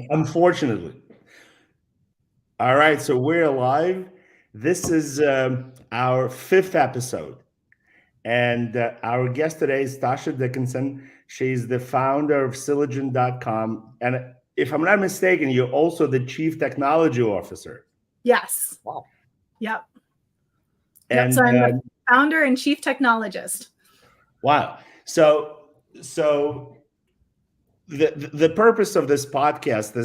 Unfortunately. All right, so we're live. This is our fifth episode. And our guest today is Tasha Dickinson. She's the founder of Syllogen.com. And if I'm not mistaken, you're also the chief technology officer. Yes. Wow. Yep. And so I'm the founder and chief technologist. wow. So the purpose of this podcast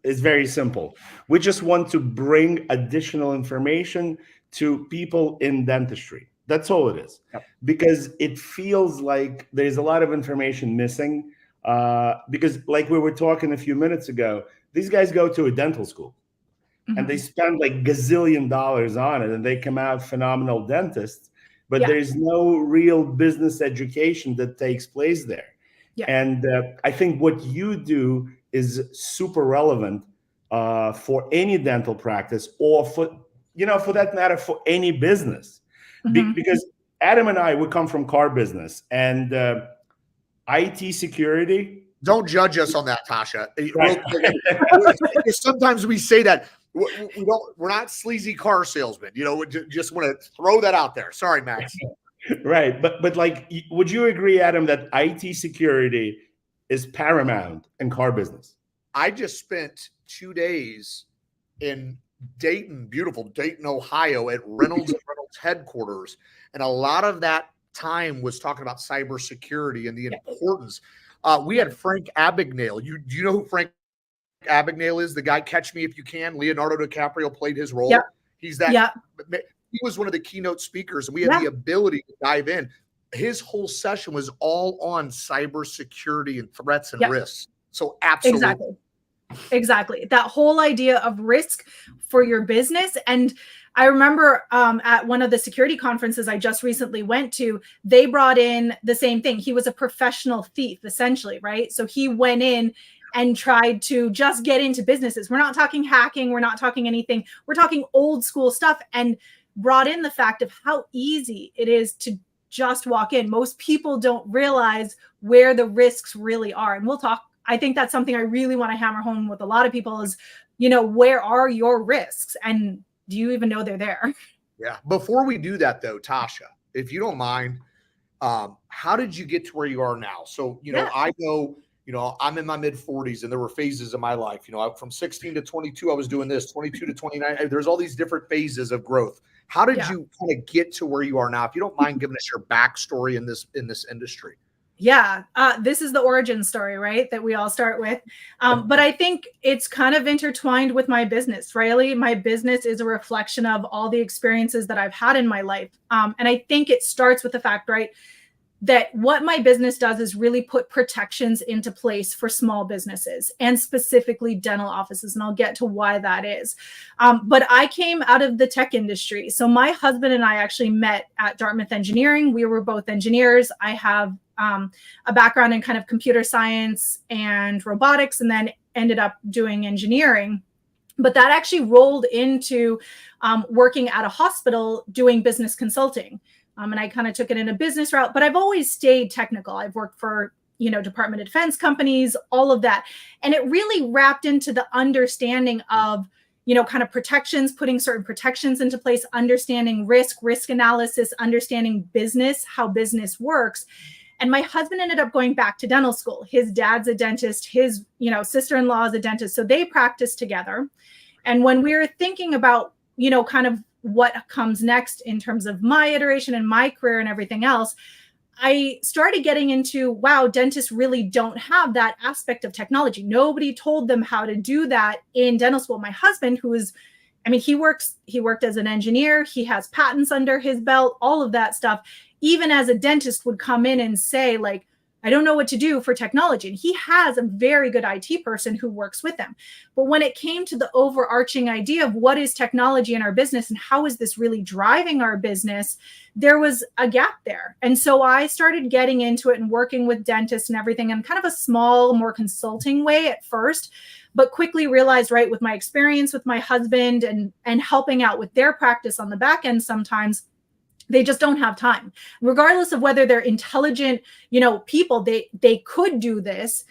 is very simple. We just want to bring additional information to people in dentistry. That's all it is. Yep. Because it feels like there's a lot of information missing. Because like we were talking a few minutes ago, these guys go to a dental school and they spend like gazillion dollars on it, and they come out phenomenal dentists. But there's no real business education that takes place there. Yeah. And I think what you do is super relevant for any dental practice, or for that matter, for any business. Because Adam and I, we come from car business, and IT security. Don't judge us on that, Tasha. Right. Sometimes we say that we're not sleazy car salesmen. Just want to throw that out there. Sorry, Max. Right. But like, would you agree, Adam, that IT security is paramount in car business? I just spent 2 days in Dayton, beautiful Dayton, Ohio, at Reynolds headquarters. And a lot of that time was talking about cybersecurity and the importance. We had Frank Abagnale. Do you know who Frank Abagnale is? The guy, Catch Me If You Can. Leonardo DiCaprio played his role. Yep. He's that. Yep. He was one of the keynote speakers, and we had the ability to dive in. His whole session was all on cybersecurity and threats and risks. So absolutely. Exactly. That whole idea of risk for your business. And I remember at one of the security conferences I just recently went to, they brought in the same thing. He was a professional thief, essentially, right? So he went in and tried to just get into businesses. We're not talking hacking. We're not talking anything. We're talking old school stuff, and brought in the fact of how easy it is to just walk in. Most people don't realize where the risks really are. And we'll talk. I think that's something I really want to hammer home with a lot of people is, where are your risks? And do you even know they're there? Yeah. Before we do that, though, Tasha, if you don't mind, how did you get to where you are now? So, I know, I'm in my mid 40s, and there were phases of my life. From 16 to 22, I was doing this, 22 to 29. There's all these different phases of growth. How did you kind of get to where you are now? If you don't mind giving us your backstory in this industry. Yeah, this is the origin story, right? That we all start with. But I think it's kind of intertwined with my business. Really, my business is a reflection of all the experiences that I've had in my life. And I think it starts with the fact, right, that what my business does is really put protections into place for small businesses, and specifically dental offices. And I'll get to why that is. But I came out of the tech industry. So my husband and I actually met at Dartmouth Engineering. We were both engineers. I have a background in kind of computer science and robotics, and then ended up doing engineering. But that actually rolled into working at a hospital doing business consulting. And I kind of took it in a business route, but I've always stayed technical. I've worked for, Department of Defense companies, all of that. And it really wrapped into the understanding of, kind of protections, putting certain protections into place, understanding risk analysis, understanding business, how business works. And my husband ended up going back to dental school. His dad's a dentist, his, sister-in-law is a dentist. So they practiced together. And when we were thinking about, kind of what comes next in terms of my iteration and my career and everything else, I started getting into, wow, dentists really don't have that aspect of technology. Nobody told them how to do that in dental school. My husband, he worked as an engineer. He has patents under his belt, all of that stuff. Even as a dentist would come in and say, like, I don't know what to do for technology. And he has a very good IT person who works with him. But when it came to the overarching idea of what is technology in our business and how is this really driving our business, there was a gap there. And so I started getting into it and working with dentists and everything in kind of a small, more consulting way at first, but quickly realized, right, with my experience with my husband and helping out with their practice on the back end, sometimes they just don't have time. Regardless of whether they're intelligent, people, they could do this.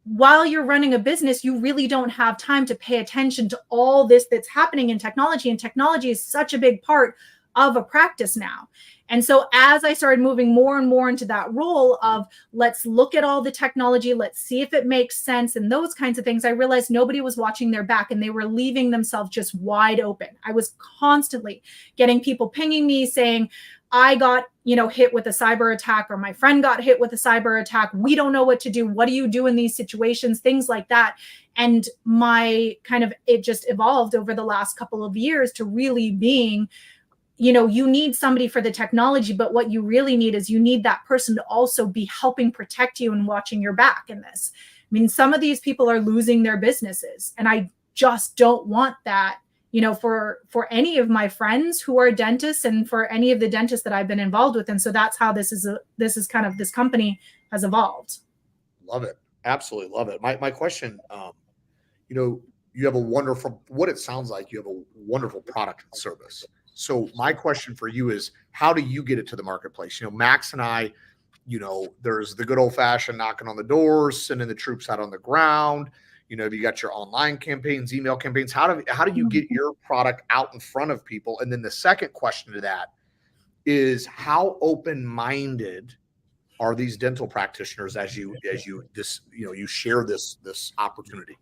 while you're running a business, you really don't have time to pay attention to all this that's happening in technology. And technology is such a big part of a practice now. And so as I started moving more and more into that role of let's look at all the technology, let's see if it makes sense and those kinds of things, I realized nobody was watching their back and they were leaving themselves just wide open. I was constantly getting people pinging me saying, I got, hit with a cyber attack, or my friend got hit with a cyber attack. We don't know what to do. What do you do in these situations? Things like that. And it just evolved over the last couple of years to really being, you need somebody for the technology, but what you really need is you need that person to also be helping protect you and watching your back in this. I mean, some of these people are losing their businesses, and I just don't want that, for any of my friends who are dentists and for any of the dentists that I've been involved with. And so that's how this company has evolved. Love it. Absolutely love it. My question, you have what it sounds like, you have a wonderful product and service. So my question for you is, how do you get it to the marketplace? Max and I, there's the good old fashioned knocking on the doors, sending the troops out on the ground. You got your online campaigns, email campaigns. How do you get your product out in front of people? And then the second question to that is, how open-minded are these dental practitioners as you share this opportunity?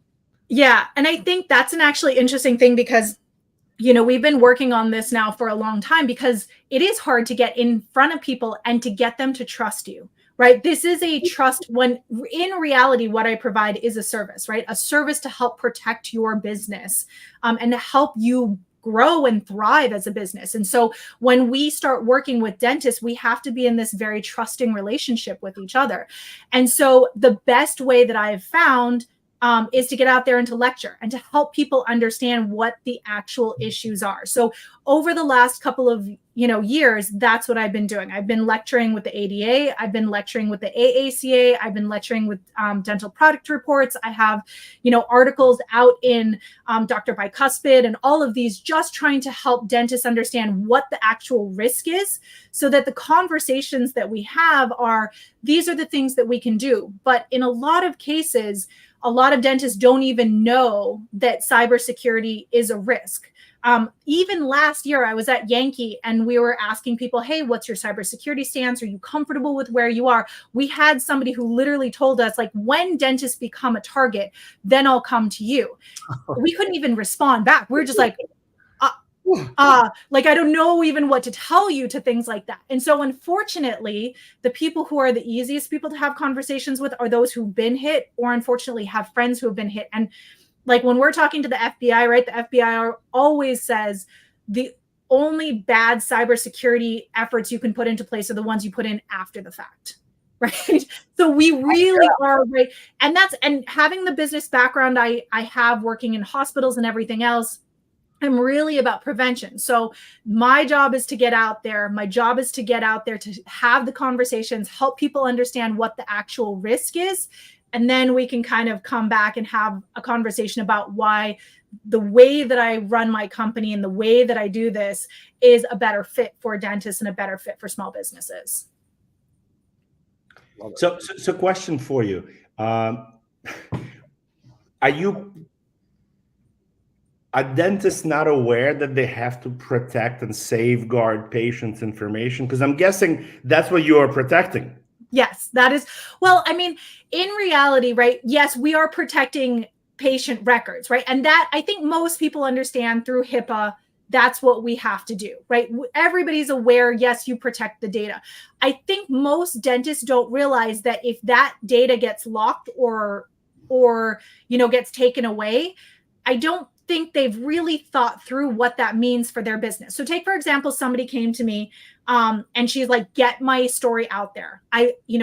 Yeah. And I think that's an actually interesting thing because we've been working on this now for a long time, because it is hard to get in front of people and to get them to trust you, right? This is a trust, when in reality, what I provide is a service, right? A service to help protect your business and to help you grow and thrive as a business. And so when we start working with dentists, we have to be in this very trusting relationship with each other. And so the best way that I've found is to get out there and to lecture and to help people understand what the actual issues are. So over the last couple of years, that's what I've been doing. I've been lecturing with the ADA. I've been lecturing with the AACA. I've been lecturing with dental product reports. I have, articles out in Dr. Bicuspid and all of these, just trying to help dentists understand what the actual risk is, so that the conversations that we have are, these are the things that we can do. But in a lot of cases, a lot of dentists don't even know that cybersecurity is a risk. Even last year, I was at Yankee and we were asking people, hey, what's your cybersecurity stance? Are you comfortable with where you are? We had somebody who literally told us, like, when dentists become a target, then I'll come to you. We couldn't even respond back. We were just like, I don't know even what to tell you to things like that. And so unfortunately, the people who are the easiest people to have conversations with are those who've been hit, or unfortunately have friends who have been hit. And like when we're talking to the FBI, right, the FBI always says the only bad cybersecurity efforts you can put into place are the ones you put in after the fact. Right. So we really are right. And having the business background I have, working in hospitals and everything else, I'm really about prevention. So my job is to get out there. My job is to get out there to have the conversations, help people understand what the actual risk is. And then we can kind of come back and have a conversation about why the way that I run my company and the way that I do this is a better fit for dentists and a better fit for small businesses. So question for you. Are dentists not aware that they have to protect and safeguard patients' information? Because I'm guessing that's what you are protecting. Yes, that is. Well, I mean, in reality, right? Yes, we are protecting patient records, right? And that, I think most people understand through HIPAA, that's what we have to do, right? Everybody's aware, yes, you protect the data. I think most dentists don't realize that if that data gets locked or gets taken away, I don't think they've really thought through what that means for their business. So take, for example, somebody came to me and she's like, get my story out there.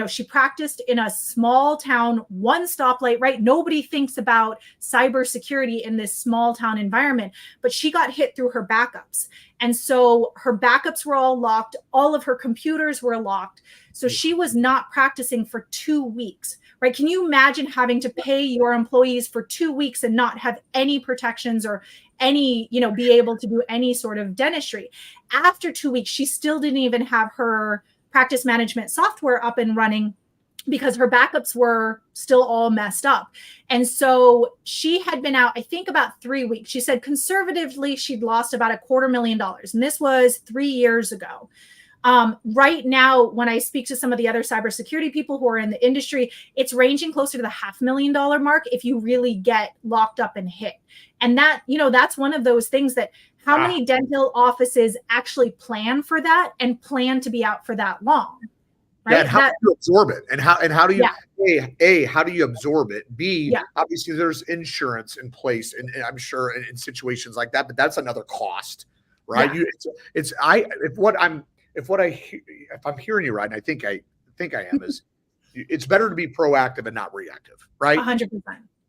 She practiced in a small town, one stoplight, right? Nobody thinks about cybersecurity in this small town environment, but she got hit through her backups. And so her backups were all locked. All of her computers were locked. So she was not practicing for 2 weeks, right? Can you imagine having to pay your employees for 2 weeks and not have any protections or any, be able to do any sort of dentistry? After 2 weeks, she still didn't even have her practice management software up and running. because her backups were still all messed up. And so she had been out, I think, about 3 weeks. She said conservatively, she'd lost about $250,000. And this was 3 years ago. Right now, when I speak to some of the other cybersecurity people who are in the industry, it's ranging closer to the $500,000 mark if you really get locked up and hit. And that, that's one of those things that how many dental offices actually plan for that and plan to be out for that long? Right? Yeah, and how do you absorb it? And how do you A, how do you absorb it? B, obviously there's insurance in place, and I'm sure in situations like that, but that's another cost, right? Yeah. If I'm hearing you right, and I think I am, is it's better to be proactive and not reactive, right? 100%.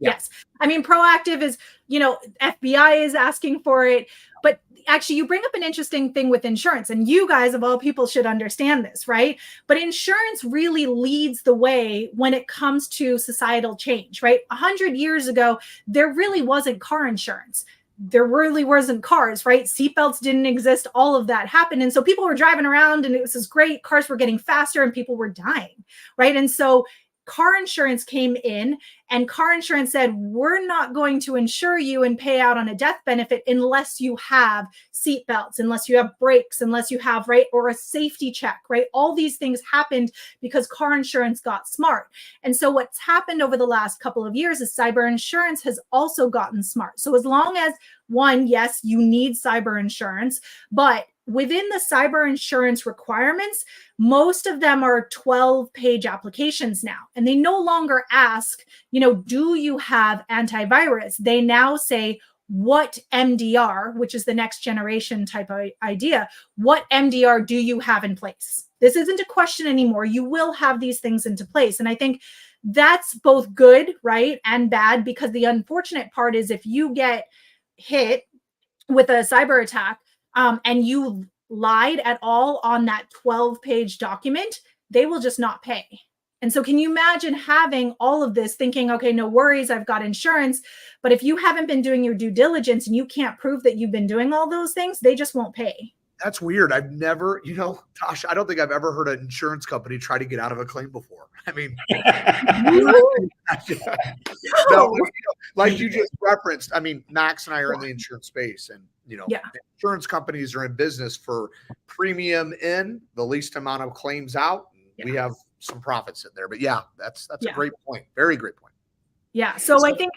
Yes. I mean, proactive is, FBI is asking for it, but actually you bring up an interesting thing with insurance, and you guys of all people should understand this, right? But insurance really leads the way when it comes to societal change, right? 100 years ago, there really wasn't car insurance. There really wasn't cars, right? Seatbelts didn't exist. All of that happened. And so people were driving around and it was this great, cars were getting faster and people were dying, right? And so car insurance came in, and car insurance said, we're not going to insure you and pay out on a death benefit unless you have seatbelts, unless you have brakes, unless you have, right, or a safety check, right? All these things happened because car insurance got smart. And so what's happened over the last couple of years is cyber insurance has also gotten smart. So as long as one, yes, you need cyber insurance, but within the cyber insurance requirements, most of them are 12-page applications now. And they no longer ask, do you have antivirus? They now say, what MDR, which is the next generation type of idea, what MDR do you have in place? This isn't a question anymore. You will have these things into place. And I think that's both good, right, and bad, because the unfortunate part is if you get hit with a cyber attack, and you lied at all on that 12-page document, they will just not pay. And so can you imagine having all of this thinking, okay, no worries, I've got insurance. But if you haven't been doing your due diligence and you can't prove that you've been doing all those things, they just won't pay. That's weird. I've never, Tasha, I don't think I've ever heard an insurance company try to get out of a claim before. I mean, no, like you just referenced, I mean, Max and I are in the insurance space, and, insurance companies are in business for premium in, the least amount of claims out. We have some profits in there, but that's a great point. Very great point. Yeah. So I think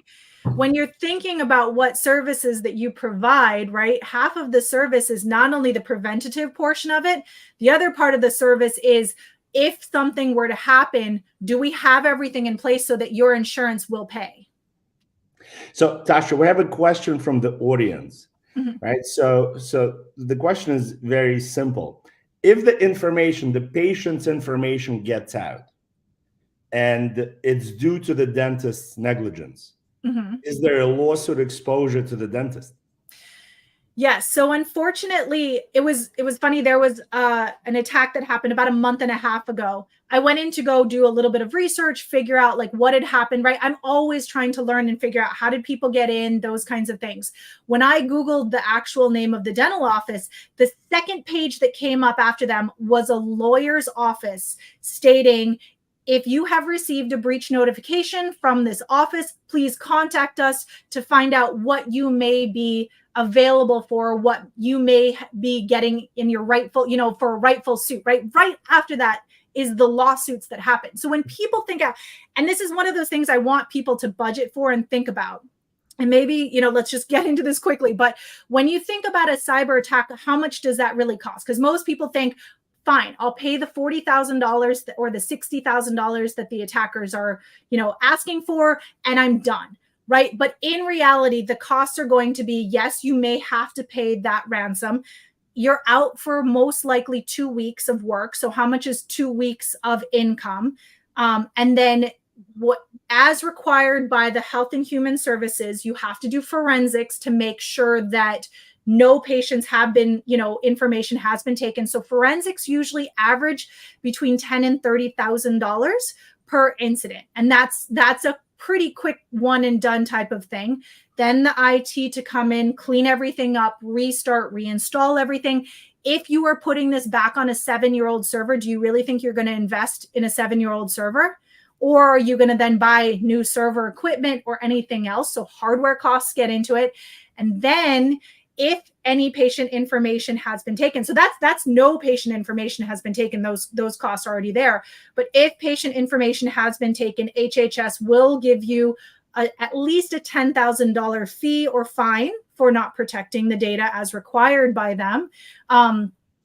when you're thinking about what services that you provide, right, half of the service is not only the preventative portion of it, the other part of the service is if something were to happen, do we have everything in place so that your insurance will pay? So, Tasha, we have a question from the audience, right? So the question is very simple. If the patient's information gets out and it's due to the dentist's negligence, is there a lawsuit exposure to the dentist? Yes. So unfortunately, it was funny. There was an attack that happened about a month and a half ago. I went in to go do a little bit of research, figure out like what had happened, right? I'm always trying to learn and figure out how did people get in, those kinds of things. When I Googled the actual name of the dental office, the second page that came up after them was a lawyer's office stating, if you have received a breach notification from this office, please contact us to find out what you may be available for, what you may be getting in your rightful, for a rightful suit, right? Right after that is the lawsuits that happen. So when people think out, and this is one of those things I want people to budget for and think about, and maybe, let's just get into this quickly. But when you think about a cyber attack, how much does that really cost? Because most people think, fine, I'll pay the $40,000 or the $60,000 that the attackers are, asking for, and I'm done, right? But in reality, the costs are going to be, yes, you may have to pay that ransom. You're out for most likely 2 weeks of work. So how much is 2 weeks of income? And then what, as required by the Health and Human Services, you have to do forensics to make sure that no patients have been, information has been taken. So forensics usually average between $10,000 and $30,000 per incident. And that's a pretty quick one and done type of thing. Then the IT to come in, clean everything up, restart, reinstall everything. If you are putting this back on a 7-year-old server, do you really think you're going to invest in a 7-year-old server? or are you going to then buy new server equipment or anything else? So hardware costs get into it. And then if any patient information has been taken, so that's no patient information has been taken, those costs are already there. But if patient information has been taken, HHS will give you at least a $10,000 fee or fine for not protecting the data as required by them.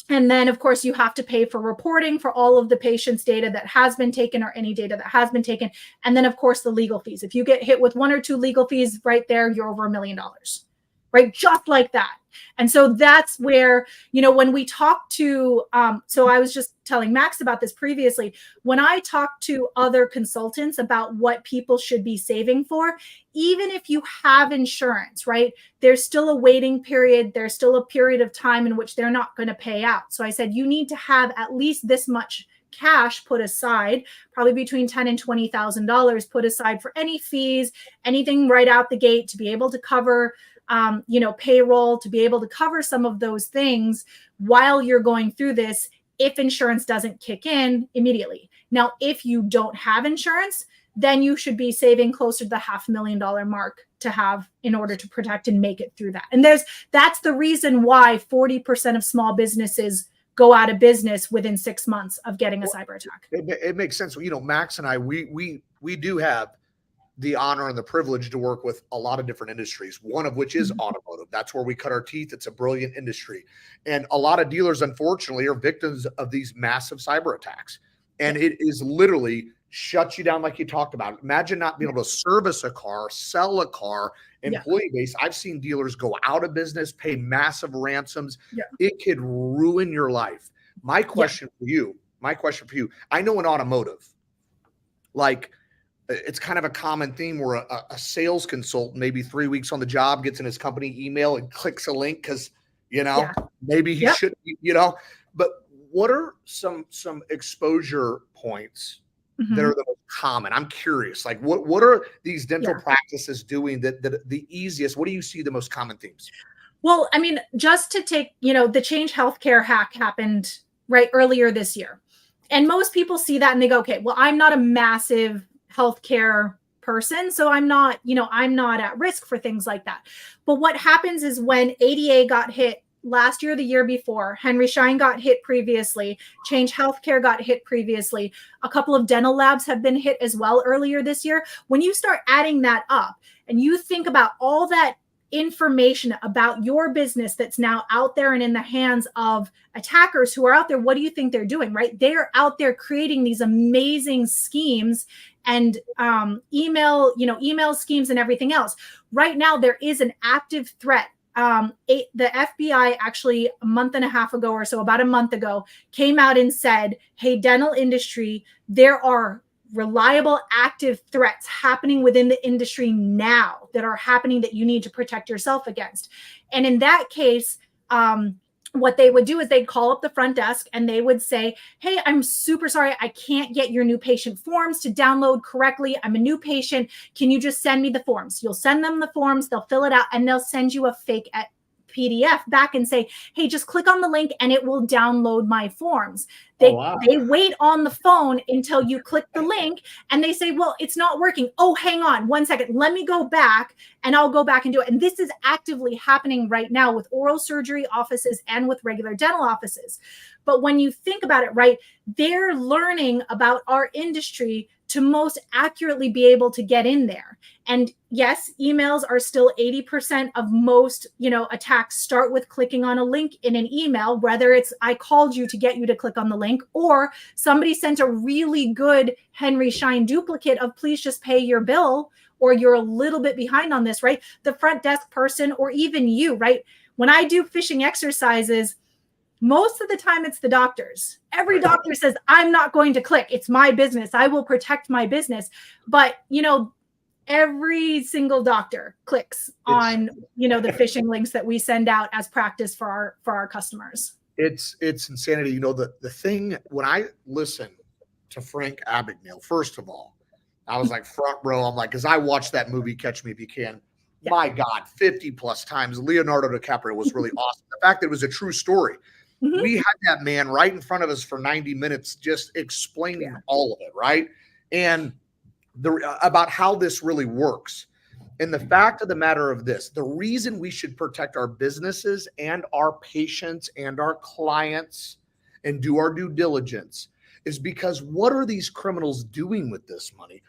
And then, of course, you have to pay for reporting for all of the patient's data that has been taken or any data that has been taken. And then, of course, the legal fees. If you get hit with 1 or 2 legal fees right there, you're over $1 million, right? Just like that. And so that's where, when we talk to, so I was just telling Max about this previously, when I talk to other consultants about what people should be saving for, even if you have insurance, right, there's still a waiting period. There's still a period of time in which they're not going to pay out. So I said, you need to have at least this much cash put aside, probably between $10,000 and $20,000 put aside for any fees, anything right out the gate to be able to cover payroll, to be able to cover some of those things while you're going through this, if insurance doesn't kick in immediately. Now, if you don't have insurance, then you should be saving closer to the $500,000 mark to have in order to protect and make it through that. And that's the reason why 40% of small businesses go out of business within 6 months of getting a cyber attack. It makes sense. Max and I, we do have the honor and the privilege to work with a lot of different industries, one of which is automotive. That's where we cut our teeth. It's a brilliant industry. And a lot of dealers, unfortunately, are victims of these massive cyber attacks. And it is literally shuts you down like you talked about. Imagine not being able to service a car, sell a car, employee base. I've seen dealers go out of business, pay massive ransoms. It could ruin your life. My question for you, I know in automotive, like, it's kind of a common theme where a sales consultant, maybe 3 weeks on the job, gets in his company email and clicks a link because, maybe he should, but what are some exposure points that are the most common? I'm curious, like what are these dental practices doing that the easiest? What do you see the most common themes? Well, I mean, just to take, the Change Healthcare hack happened right earlier this year. And most people see that and they go, okay, well, I'm not a massive healthcare person, so I'm not at risk for things like that. But what happens is when ADA got hit last year, the year before, Henry Schein got hit previously, Change Healthcare got hit previously, a couple of dental labs have been hit as well earlier this year. When you start adding that up and you think about all that information about your business that's now out there and in the hands of attackers who are out there, what do you think they're doing, right? They're out there creating these amazing schemes and email schemes and everything else. Right now, there is an active threat. The FBI actually a month and a half ago or so, about a month ago, came out and said, hey, dental industry, there are reliable active threats happening within the industry now that are happening that you need to protect yourself against. And in that case, what they would do is they'd call up the front desk and they would say, hey, I'm super sorry, I can't get your new patient forms to download correctly. I'm a new patient. Can you just send me the forms? You'll send them the forms, they'll fill it out, and they'll send you a fake PDF back and say, hey, just click on the link and it will download my forms. They wait on the phone until you click the link and they say, well, it's not working. Oh, hang on 1 second. Let me go back and I'll go back and do it. And this is actively happening right now with oral surgery offices and with regular dental offices. But when you think about it, right, they're learning about our industry to most accurately be able to get in there. And yes, emails are still 80% of most, attacks start with clicking on a link in an email, whether it's I called you to get you to click on the link, or somebody sent a really good Henry Schein duplicate of please just pay your bill, or you're a little bit behind on this, right? The front desk person, or even you, right? When I do phishing exercises, most of the time it's the doctors. Every doctor says, I'm not going to click. It's my business. I will protect my business. But, every single doctor clicks on, the phishing links that we send out as practice for our customers. It's insanity. The thing, when I listen to Frank Abagnale, first of all, I was like front row. I'm like, because I watched that movie, Catch Me If You Can. Yeah. My God, 50 plus times. Leonardo DiCaprio was really awesome. The fact that it was a true story. Mm-hmm. We had that man right in front of us for 90 minutes just explaining all of it, right? And about how this really works. And the fact of the matter of this, the reason we should protect our businesses and our patients and our clients and do our due diligence is because what are these criminals doing with this money?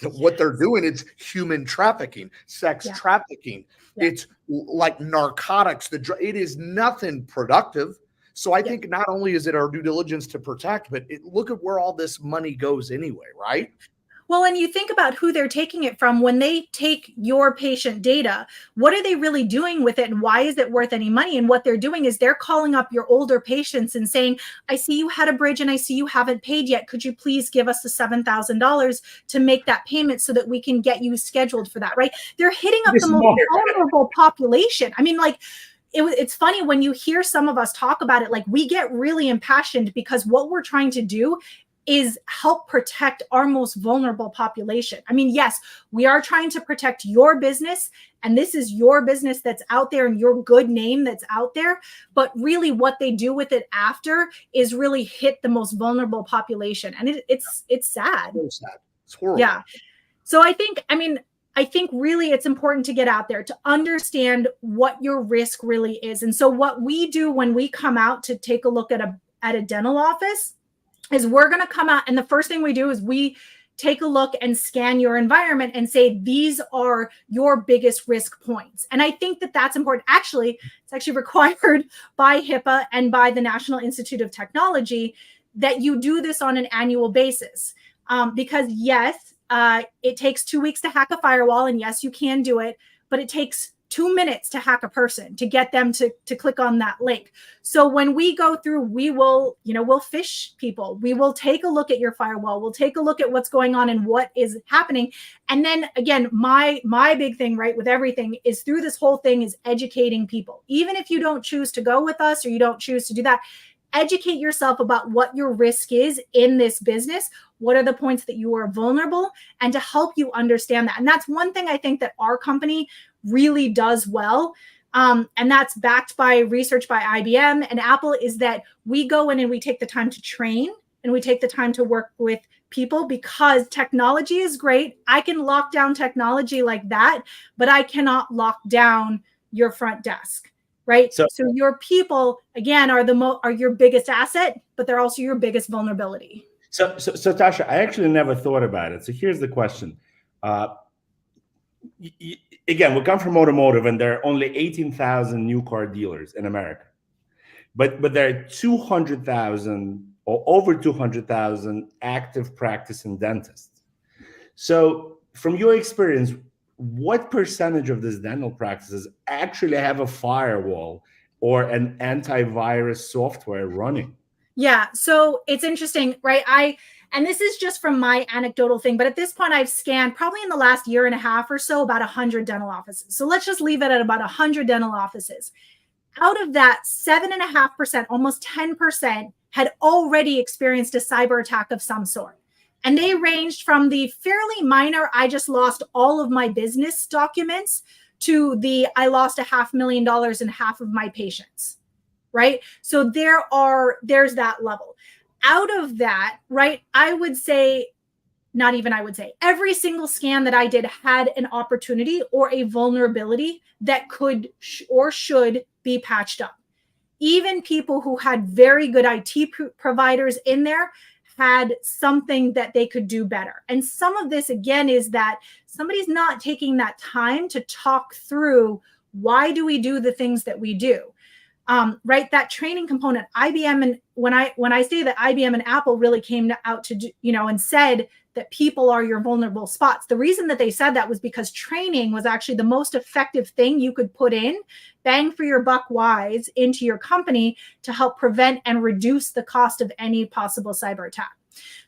What they're doing, it's human trafficking, sex trafficking. Yeah. It's like narcotics. It is nothing productive. So I think not only is it our due diligence to protect, but look at where all this money goes anyway, right? Well, and you think about who they're taking it from. When they take your patient data, what are they really doing with it? And why is it worth any money? And what they're doing is they're calling up your older patients and saying, I see you had a bridge and I see you haven't paid yet. Could you please give us the $7,000 to make that payment so that we can get you scheduled for that, right? They're hitting up the most vulnerable population. I mean, like, it's funny when you hear some of us talk about it, like we get really impassioned because what we're trying to do is help protect our most vulnerable population. I mean, yes, we are trying to protect your business, and this is your business that's out there and your good name that's out there. But really what they do with it after is really hit the most vulnerable population. And it's sad. It's sad. It's horrible. Yeah. So I think really it's important to get out there to understand what your risk really is. And so what we do when we come out to take a look at a dental office is we're going to come out, and the first thing we do is we take a look and scan your environment and say, these are your biggest risk points. And I think that that's important. Actually, it's actually required by HIPAA and by the National Institute of Technology that you do this on an annual basis. Because yes, it takes 2 weeks to hack a firewall, and yes, you can do it, but it takes 2 minutes to hack a person to get them to click on that link. So when we go through, we'll phish people. We will take a look at your firewall. We'll take a look at what's going on and what is happening. And then again, my big thing, right, with everything is through this whole thing is educating people. Even if you don't choose to go with us or you don't choose to do that, educate yourself about what your risk is in this business. What are the points that you are vulnerable, and to help you understand that. And that's one thing I think that our company really does well. And that's backed by research by IBM and Apple, is that we go in and we take the time to train and we take the time to work with people, because technology is great. I can lock down technology like that, but I cannot lock down your front desk. Right. So your people, again, are your biggest asset, but they're also your biggest vulnerability. So Tasha, I actually never thought about it. So here's the question. Again, we come from automotive, and there are only 18,000 new car dealers in America. But there are 200,000 or over 200,000 active practicing dentists. So from your experience, what percentage of these dental practices actually have a firewall or an antivirus software running? Yeah, so it's interesting, right? And this is just from my anecdotal thing, but at this point I've scanned probably in the last year and a half or so about 100 dental offices. So let's just leave it at about 100 dental offices. Out of that, 7.5%, almost 10%, had already experienced a cyber attack of some sort. And they ranged from the fairly minor, I just lost all of my business documents, to the I lost $500,000 and half of my patients, right? So there's that level. Out of that, right, I would say, every single scan that I did had an opportunity or a vulnerability that could or should be patched up. Even people who had very good IT providers in there had something that they could do better. And some of this, again, is that somebody's not taking that time to talk through, why do we do the things that we do? Right? That training component, IBM, and when I say that IBM and Apple really came out to do, and said that people are your vulnerable spots. The reason that they said that was because training was actually the most effective thing you could put in, bang for your buck wise, into your company to help prevent and reduce the cost of any possible cyber attack.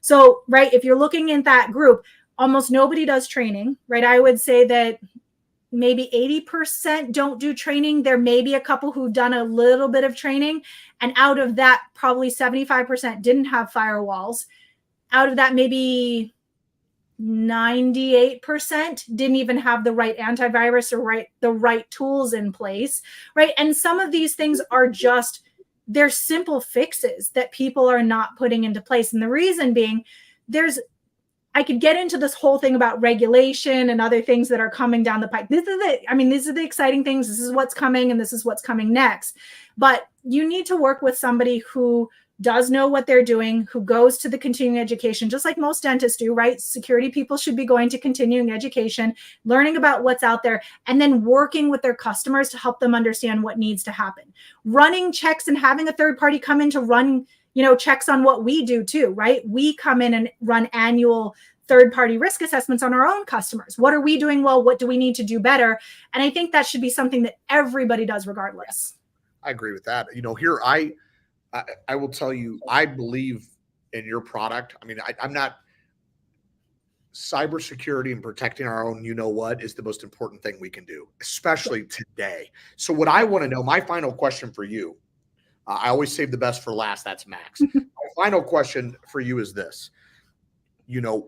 So, right, if you're looking at that group, almost nobody does training, right? I would say that maybe 80% don't do training. There may be a couple who've done a little bit of training. And out of that, probably 75% didn't have firewalls. Out of that, maybe 98% didn't even have the right antivirus or the right tools in place, right? And some of these things are just, they're simple fixes that people are not putting into place. And the reason being, there's I could get into this whole thing about regulation and other things that are coming down the pipe. These are the exciting things. This is what's coming, and this is what's coming next. But you need to work with somebody who does know what they're doing, who goes to the continuing education, just like most dentists do, right? Security people should be going to continuing education, learning about what's out there, and then working with their customers to help them understand what needs to happen. Running checks and having a third party come in to run, checks on what we do too, right? We come in and run annual third-party risk assessments on our own customers. What are we doing well? What do we need to do better? And I think that should be something that everybody does regardless. I agree with that. Here, I will tell you, I believe in your product. I mean, I'm not cybersecurity and protecting our own, is the most important thing we can do, especially today. So what I want to know, my final question for you, I always save the best for last. That's Max. My final question for you is this.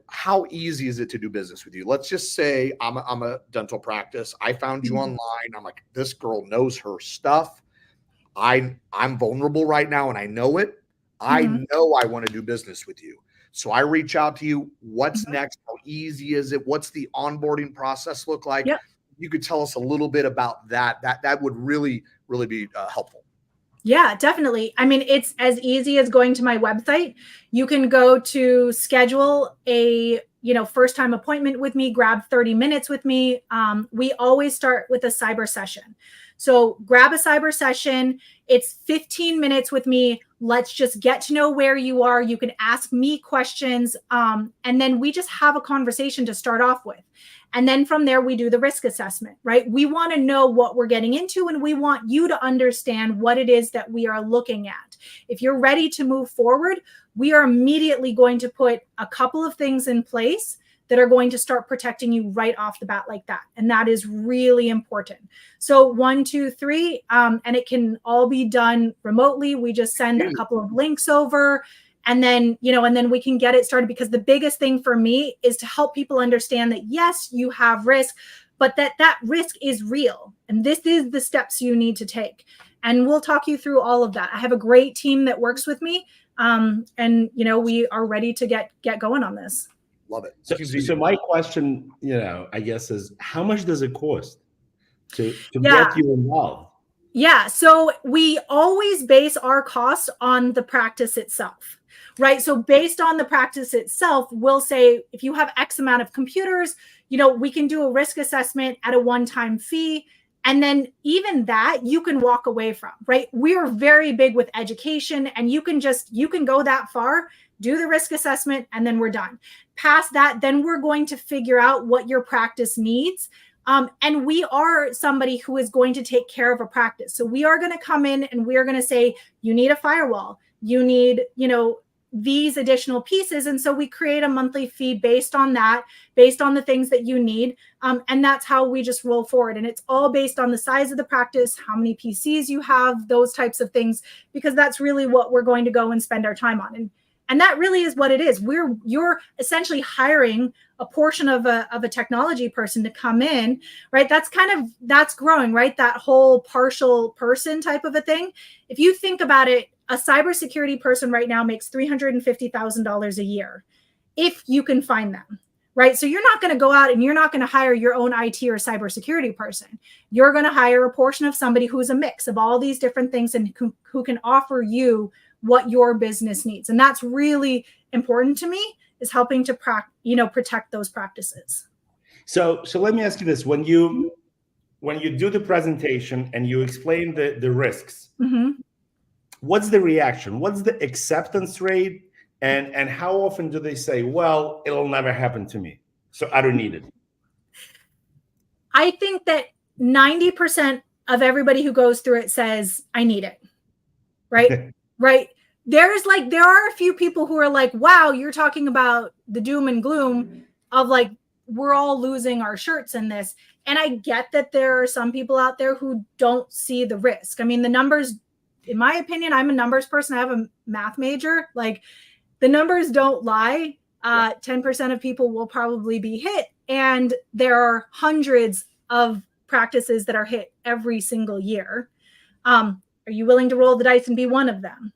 How easy is it to do business with you? Let's just say I'm a dental practice. I found you online. I'm like, this girl knows her stuff. I'm vulnerable right now and I know it. I know I want to do business with you. So I reach out to you. What's next? How easy is it? What's the onboarding process look like? Yep. You could tell us a little bit about that. That would really, really be helpful. Yeah, definitely. I mean, it's as easy as going to my website. You can go to schedule a, first time appointment with me, grab 30 minutes with me. We always start with a cyber session. So grab a cyber session. It's 15 minutes with me. Let's just get to know where you are. You can ask me questions. And then we just have a conversation to start off with. And then from there, we do the risk assessment, right? We want to know what we're getting into, and we want you to understand what it is that we are looking at. If you're ready to move forward, we are immediately going to put a couple of things in place that are going to start protecting you right off the bat like that. And that is really important. So 1, 2, 3, and it can all be done remotely. We just send a couple of links over. And then, and then we can get it started, because the biggest thing for me is to help people understand that, yes, you have risk, but that risk is real. And this is the steps you need to take. And we'll talk you through all of that. I have a great team that works with me. And, we are ready to get going on this. Love it. So my question, I guess is, how much does it cost to get you involved? Yeah. So we always base our cost on the practice itself. Right. So based on the practice itself, we'll say, if you have X amount of computers, we can do a risk assessment at a one-time fee. And then even that you can walk away from, right? We are very big with education, and you can go that far, do the risk assessment, and then we're done. Past that, then we're going to figure out what your practice needs. And we are somebody who is going to take care of a practice. So we are going to come in and we are going to say, you need a firewall, you need, these additional pieces. And so we create a monthly fee based on that, based on the things that you need. And that's how we just roll forward. And it's all based on the size of the practice, how many PCs you have, those types of things, because that's really what we're going to go and spend our time on. And that really is what it is. You're essentially hiring a portion of a technology person to come in, right? That's growing, right? That whole partial person type of a thing. If you think about it, a cybersecurity person right now makes $350,000 a year, if you can find them, right? So you're not going to go out and you're not going to hire your own IT or cybersecurity person. You're going to hire a portion of somebody who's a mix of all these different things and who can offer you what your business needs. And that's really important to me, is helping to protect those practices. So let me ask you this: when you do the presentation and you explain the risks, what's the reaction? What's the acceptance rate? And how often do they say, well, it'll never happen to me, so I don't need it? I think that 90% of everybody who goes through it says, I need it. Right? Right. There are a few people who are like, wow, you're talking about the doom and gloom of like, we're all losing our shirts in this. And I get that there are some people out there who don't see the risk. I mean, the numbers, in my opinion, I'm a numbers person. I have a math major. Like, the numbers don't lie. 10% of people will probably be hit. And there are hundreds of practices that are hit every single year. Are you willing to roll the dice and be one of them?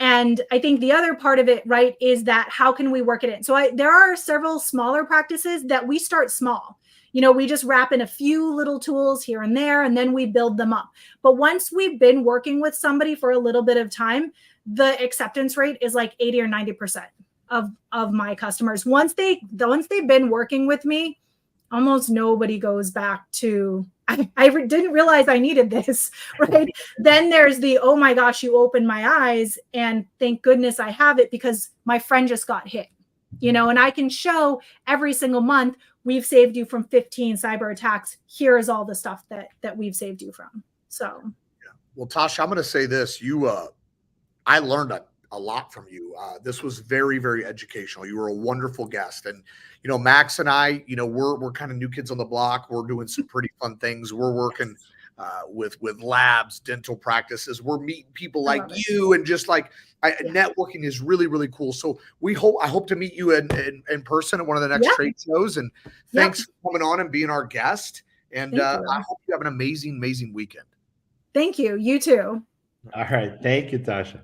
And I think the other part of it, right, is that how can we work it in? So there are several smaller practices that we start small. We just wrap in a few little tools here and there, and then we build them up. But once we've been working with somebody for a little bit of time, the acceptance rate is like 80 or 90% of my customers. Once they've been working with me, almost nobody goes back to, I didn't realize I needed this, right? Then there's the, oh my gosh, you opened my eyes, and thank goodness I have it because my friend just got hit, and I can show every single month, we've saved you from 15 cyber attacks. Here is all the stuff that we've saved you from. So. Yeah. Well, Tasha, I'm going to say this, I learned a lot from you. This was very, very educational. You were a wonderful guest. And, Max and I, we're kind of new kids on the block. We're doing some pretty fun things. We're working with labs, dental practices. We're meeting people like you, and just like networking is really, really cool. So I hope to meet you in person at one of the next trade shows. And thanks for coming on and being our guest. And I hope you have an amazing, amazing weekend. Thank you. You too. All right. Thank you, Tasha.